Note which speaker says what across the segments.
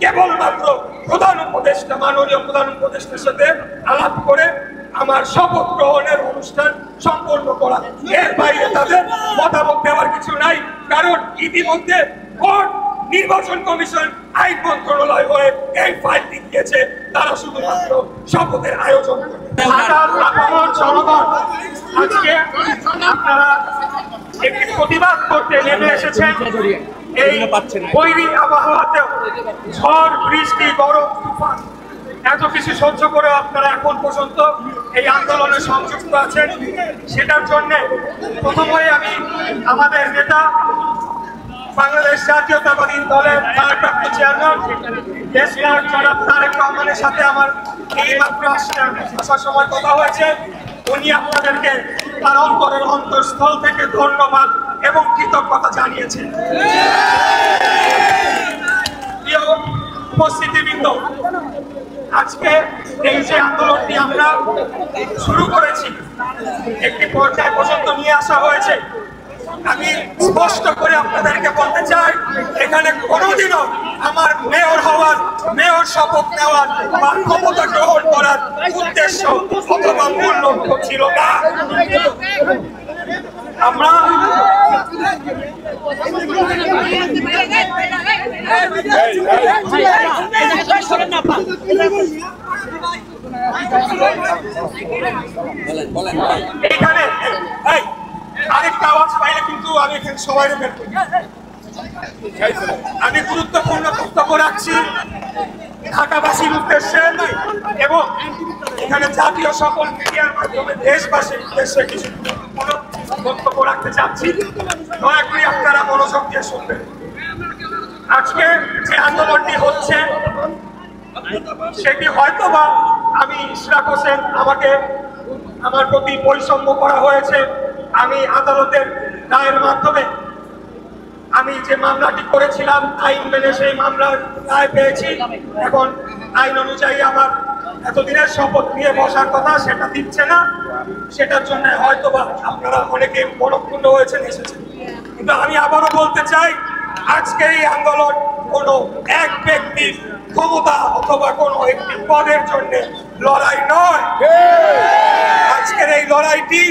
Speaker 1: কেবলমাত্র মাননীয় প্রধান উপদেষ্টার সাথে আলাপ করে আমার শপথ গ্রহণের অনুষ্ঠান সম্পন্ন করা। এর বাইরে তাদের মতামত দেওয়ার কিছু নাই, কারণ ইতিমধ্যে নির্বাচন কমিশন আইন মন্ত্রণালয় হয়ে এই ফাইলটি দিয়েছে। তারা শুধুমাত্র শপথের আয়োজন করে। জনগণ আজকে আপনারা একটি প্রতিবাদ করতে নেমে এসেছেন। এই বৈরী আবহাওয়াতেও ঝড় বৃষ্টি গরম তুফান এত কিছু সহ্য করে আপনারা এখন পর্যন্ত এই আন্দোলনে সংযুক্ত আছেন। সেটার জন্য প্রথমে আমি আমাদের নেতা বাংলাদেশ জাতীয়তাবাদী দলের ভারপ্রাপ্ত চেয়ারম্যান দেশনায়ক জনাব তারেক রহমানের সাথে আমার এই মাত্র আসার সময় কথা হয়েছে। উনি আপনাদেরকে তার অন্তরের অন্তঃস্থল থেকে ধন্যবাদ এবং কৃতজ্ঞতা জানিয়েছেন। প্রিয় উপস্থিতিবৃন্দ, আজকে এই যে আন্দোলনটি আমরা শুরু করেছি একটি পর্যায় পর্যন্ত নিয়ে আসা হয়েছে। আমি স্পষ্ট করে আপনাদেরকে বলতে চাই, এখানে কোনোদিনও আমার মেয়র হওয়ার, মেয়র শপথ নেওয়ার বা ক্ষমতা গ্রহণ করার উদ্দেশ্য অথবা মূল লক্ষ্য ছিল না। আমরা এখানে আরেকটা আওয়াজ পাইলে কিন্তু আমি এখানে সবাই বের করি। আমি গুরুত্বপূর্ণ বক্তব্য রাখছি ঢাকাবাসীর উদ্দেশ্যে এবং এখানে জাতীয় সকল মিডিয়ার মাধ্যমে দেশবাসীর উদ্দেশ্যে কিছু বক্তব্য রাখতে চাচ্ছি। দয়া করে আপনারা মনোযোগ দিয়ে শুনবেন। আজকে যে আন্দোলনটি হচ্ছে সেটি হয়তোবা আমি ইশরাক হোসেন আমার প্রতি বৈষম্য করা হয়েছে। আমি আদালতের রায়ের মাধ্যমে আমি যে মামলাটি করেছিলাম আইন মেনে সেই মামলার রায় পেয়েছি। এখন আইন অনুযায়ী আমার এতদিনের শপথ নিয়ে বসার কথা সেটা দিচ্ছে না। সেটার জন্য হয়তোবা আপনারা অনেকে মনক্ষুণ্ণ হয়েছেন, এসেছেন। কিন্তু আমি আবারও বলতে চাই, আজকের এই আন্দোলন কোনো এক ব্যক্তির ক্ষমতা অথবা কোনো একটি পদের জন্য লড়াই নয়। আজকের এই লড়াইটি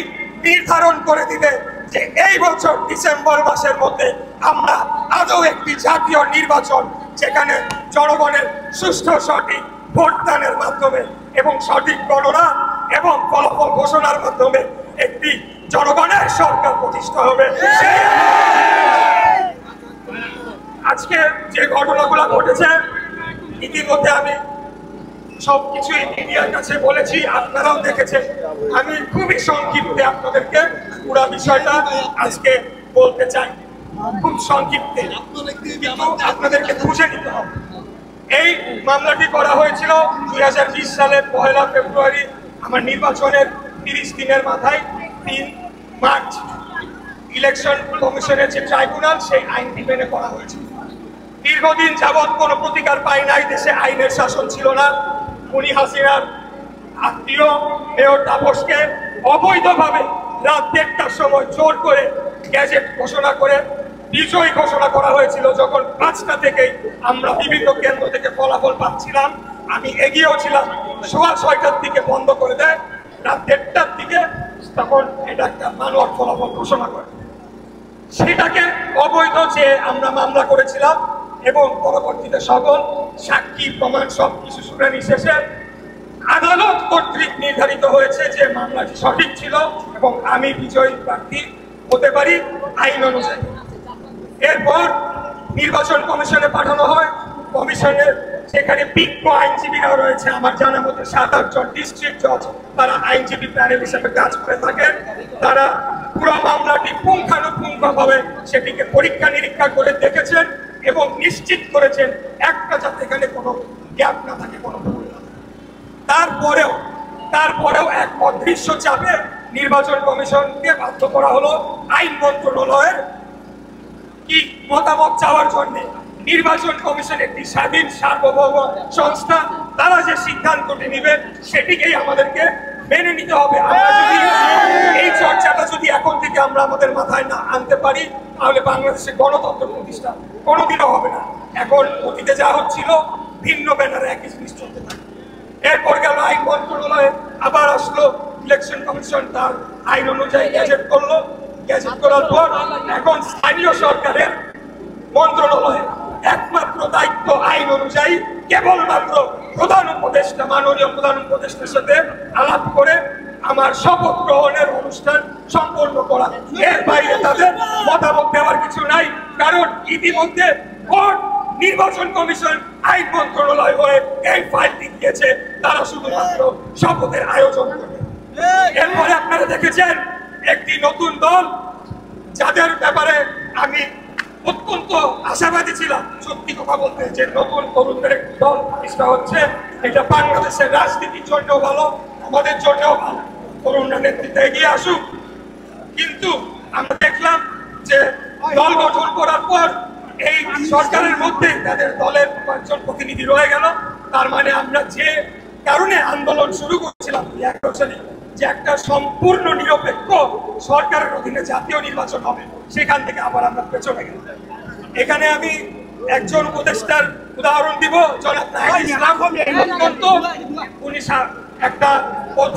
Speaker 1: নির্ধারণ করে দিবে যে এই বছর ডিসেম্বর মাসের মধ্যে আমরা আদৌ একটি জাতীয় নির্বাচন, যেখানে জনগণের সুষ্ঠু সঠিক ভোটদানের মাধ্যমে এবং সঠিক গণনা এবং ফলাফল ঘোষণার মাধ্যমে একটি জনগণের সরকার প্রতিষ্ঠা হবে। আজকে যে ঘটনাগুলো ঘটেছে ইতিমধ্যে আমি সবকিছুই মিডিয়ার কাছে বলেছি, আপনারাও দেখেছেন। আমি খুবই সংক্ষিপ্তে আপনাদেরকে পুরো বিষয়টা আজকে বলতে চাই, খুব সংক্ষিপ্তে, কিন্তু আপনাদেরকে বুঝে নিতে হবে। এই মামলাটি করা হয়েছিল 2020 সালের 1 ফেব্রুয়ারি আমার নির্বাচনের 30 দিনের মাথায় 3 মার্চ ইলেকশন কমিশনের যে ট্রাইব্যুনাল সেই আইনটি মেনে করা হয়েছিল। দীর্ঘদিন যাবৎ কোনো প্রতিকার পাই নাই, দেশে আইনের শাসন ছিল না। উনি হাসিনার আত্মীয় মেয়র তাপসকে অবৈধভাবে রাত 1টার সময় জোর করে গ্যাজেট ঘোষণা করে বিজয়ী ঘোষণা করা হয়েছিল। যখন 5টা থেকেই আমরা বিভিন্ন কেন্দ্র থেকে ফলাফল পাচ্ছিলাম, আমি এগিয়েও ছিলাম। 6:15টার দিকে বন্ধ করে দেয়, রাত 1টার দিকে তখন এটা একটা মানওয়ার ফলাফল ঘোষণা করে। সেটাকে অবৈধ যে আমরা মামলা করেছিলাম এবং পরবর্তীতে সকল সাক্ষী প্রমাণ সবকিছু শুনানি শেষে আদালত কর্তৃক নির্ধারিত হয়েছে যে মামলাটি সঠিক ছিল এবং আমি বিজয়ী প্রার্থী হতে পারি আইন অনুযায়ী। এরপর নির্বাচন কমিশনে পাঠানো হয়। কমিশনের সেখানে বিজ্ঞ আইনজীবীরা রয়েছে, আমার জানা মতে 7-8 জন ডিস্ট্রিক্ট জজ, তারা আইনজীবী প্যানেল হিসেবে কাজ করে থাকেন। তারা পুরো মামলাটি পুঙ্খানুপুঙ্খভাবে সেটিকে পরীক্ষা নিরীক্ষা করে দেখেছেন এবং নিশ্চিত করেছেন একটা যাতে এখানে কোনো গ্যাপ না থাকে, কোনো ভুল না। তারপরেও এক অদৃশ্য চাপে নির্বাচন কমিশনকে বাধ্য করা হলো আইন মন্ত্রণালয়ের কি মতামত চাওয়ার জন্য। নির্বাচন কমিশন একটি স্বাধীন সার্বভৌম সংস্থা, তারা যে সিদ্ধান্তটি নেবে সেটিকেই আমাদেরকে মেনে নিতে হবে। আমরা যদি এই চর্চাটা যদি এখন থেকে আমরা আমাদের মাথায় না আনতে পারি, তাহলে বাংলাদেশে গণতন্ত্র প্রতিষ্ঠা কোনোদিনও হবে না। এখন অতীতে যা হচ্ছিল ভিন্ন ব্যানারে একই জিনিস চলতে থাকে। এরপর গেল আইন মন্ত্রণালয়ে, আবার আসলো ইলেকশন কমিশন তার আইন অনুযায়ী গ্যাজেট করলো। গ্যাজেট করার পর এখন স্থানীয় সরকারের মন্ত্রণালয়ে একমাত্র দায়িত্ব আইন অনুযায়ী কেবলমাত্র প্রধান উপদেষ্টা, মাননীয় প্রধান উপদেষ্টার সাথে আলাপ করে আমার শপথ গ্রহণের অনুষ্ঠান সম্পন্ন করা। এর বাইরে তাদের মতামত দেওয়ার কিছু নাই, কারণ ইতিমধ্যে ভোট নির্বাচন কমিশন আইন মন্ত্রণালয় হয়ে এই ফাইলটি দিয়েছে, তারা শুধুমাত্র শপথের আয়োজন করবে। এরপরে আপনারা দেখেছেন একটি নতুন দল, যাদের ব্যাপারে আমি অত্যন্ত আশাবাদী ছিলাম, সত্যি কথা বলতে, যে নতুন তরুণদের একটি দল প্রতিষ্ঠা হচ্ছে, এটা বাংলাদেশের রাজনীতির জন্য ভালো, আমাদের জন্যও ভালো, তরুণরা নেতৃত্বে এগিয়ে আসুক। কিন্তু আমরা দেখলাম যে দল গঠন করার পর এই সরকারের মধ্যে তাদের দলের কয়েকজন প্রতিনিধি রয়ে গেল। তার মানে আমরা যে কারণে আন্দোলন শুরু করেছিলাম 11 সালে, যে একটা সম্পূর্ণ নিরপেক্ষ সরকারের অধীনে জাতীয় নির্বাচন হবে, সেখান থেকে আবার আমরা পেছনে গেলাম। এখানে আমি একজন উপদেষ্টার উদাহরণ দিব, জনাব নাহিদ ইসলাম। অত্যন্ত উনি একটা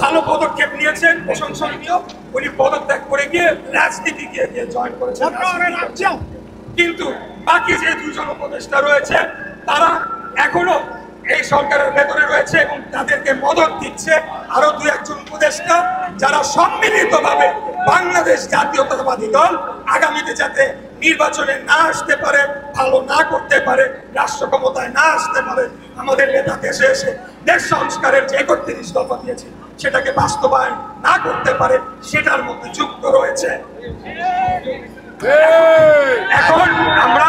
Speaker 1: ভালো পদক্ষেপ নিয়েছেন, প্রশংসনীয়। উনি পদত্যাগ করে গিয়ে রাজনীতি গিয়ে জয়েন করেছেন। কিন্তু বাকি যে দুজন উপদেষ্টা রয়েছে তারা এখনো এই সরকারের ভেতরে রয়েছে এবং তাদেরকে মদত দিচ্ছে আরো 2-1 উপদেষ্টা, যারা সম্মিলিতভাবে বাংলাদেশ জাতীয়তাবাদী দল আগামীতে যাতে নির্বাচনে না আসতে পারে, ভালো না করতে পারে, রাষ্ট্র ক্ষমতায় না আসতে পারে, আমাদের নেতা দেশে এসে দেশ সংস্কারের যে 31 দফা দিয়েছে সেটাকে বাস্তবায়ন না করতে পারে, সেটার মধ্যে যুক্ত রয়েছে। এখন আমরা